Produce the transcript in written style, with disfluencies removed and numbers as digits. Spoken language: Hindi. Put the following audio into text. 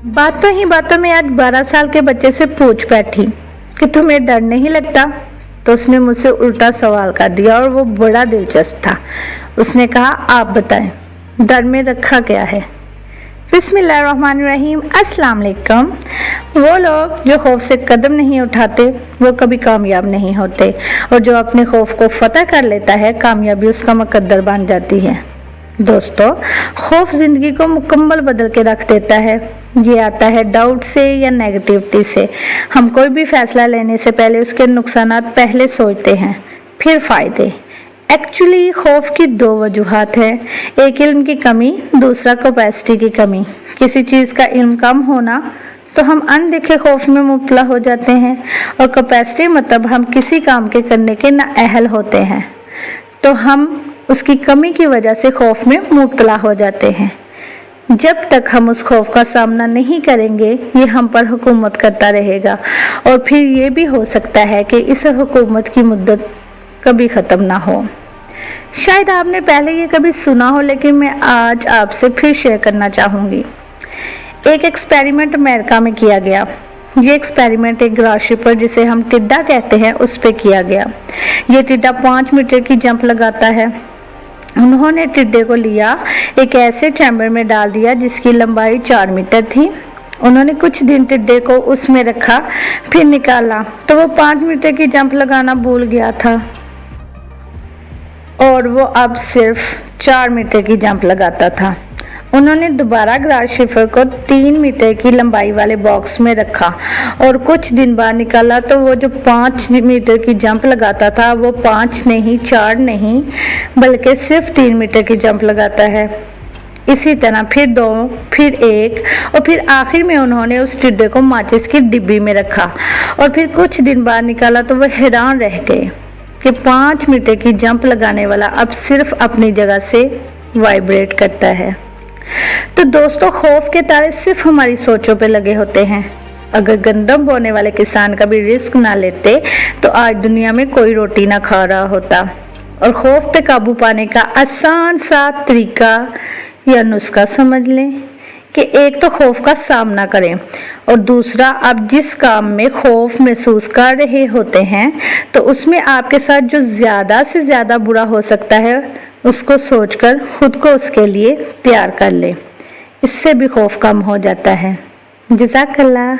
बातों ही बातों में आज 12 साल के बच्चे से पूछ बैठी कि तुम्हें डर नहीं लगता। तो उसने मुझसे उल्टा सवाल कर दिया और वो बड़ा दिलचस्प था। उसने कहा, आप बताएं, डर में रखा क्या है? बिस्मिल्लाहिर्रहमानिर्रहीम, अस्सलाम वालेकुम। वो लोग जो खौफ से कदम नहीं उठाते वो कभी कामयाब नहीं होते, और जो अपने खौफ को फतह कर लेता है कामयाबी उसका मुकद्दर बन जाती है। दोस्तों, खौफ जिंदगी को मुकम्मल बदल के रख देता है। ये आता है डाउट से या नेगेटिविटी से। हम कोई भी फैसला लेने से पहले उसके नुकसानात पहले सोचते हैं, फिर फ़ायदे। एक्चुअली खौफ की दो वजूहात है, एक इल्म की कमी, दूसरा कैपेसिटी की कमी। किसी चीज़ का इल्म कम होना तो हम अनदेखे खौफ में मुब्तला हो जाते हैं, और कैपेसिटी मतलब हम किसी काम के करने के नाअहल होते हैं तो हम उसकी कमी की वजह से खौफ में मुब्तला हो जाते हैं। जब तक हम उस खौफ का सामना नहीं करेंगे ये हम पर हुकूमत करता रहेगा, और फिर ये भी हो सकता है कि इस हुकूमत की मुद्दत कभी ख़त्म ना हो। शायद आपने पहले ये कभी सुना हो, लेकिन मैं आज आपसे फिर शेयर करना चाहूँगी। एक एक्सपेरिमेंट अमेरिका में किया गया। ये एक्सपेरिमेंट एक ग्रासशिपर जिसे हम टिड्डा कहते हैं उस पर किया गया। ये टिड्डा 5 मीटर की जंप लगाता है। उन्होंने टिड्डे को लिया, एक ऐसे चैम्बर में डाल दिया जिसकी लंबाई 4 मीटर थी। उन्होंने कुछ दिन टिड्डे को उसमें रखा, फिर निकाला तो वो 5 मीटर की जंप लगाना भूल गया था और वो अब सिर्फ 4 मीटर की जंप लगाता था। उन्होंने दोबारा ग्रासशिपर को 3 मीटर की लंबाई वाले बॉक्स में रखा और कुछ दिन बाद निकाला तो वो जो 5 मीटर की जंप लगाता था वो 5 नहीं, 4 नहीं, बल्कि सिर्फ 3 मीटर की जंप लगाता है। इसी तरह फिर 2, फिर 1, और फिर आखिर में उन्होंने उस टिड्डे को माचिस की डिब्बी में रखा और फिर कुछ दिन बाद निकाला तो वह हैरान रह गए कि 5 मीटर की जंप लगाने वाला अब सिर्फ अपनी जगह से वाइब्रेट करता है। तो दोस्तों, खौफ के तारे सिर्फ हमारी सोचों पे लगे होते हैं। अगर गंदम बोने वाले किसान कभी रिस्क ना लेते तो आज दुनिया में कोई रोटी ना खा रहा होता। और खौफ पे काबू पाने का आसान सा तरीका या नुस्खा समझ लें कि एक तो खौफ का सामना करें, और दूसरा, आप जिस काम में खौफ महसूस कर रहे होते हैं तो उसमें आपके साथ जो ज़्यादा से ज़्यादा बुरा हो सकता है उसको सोचकर खुद को उसके लिए तैयार कर लें। इससे भी खौफ कम हो जाता है। जज़ाकल्लाह।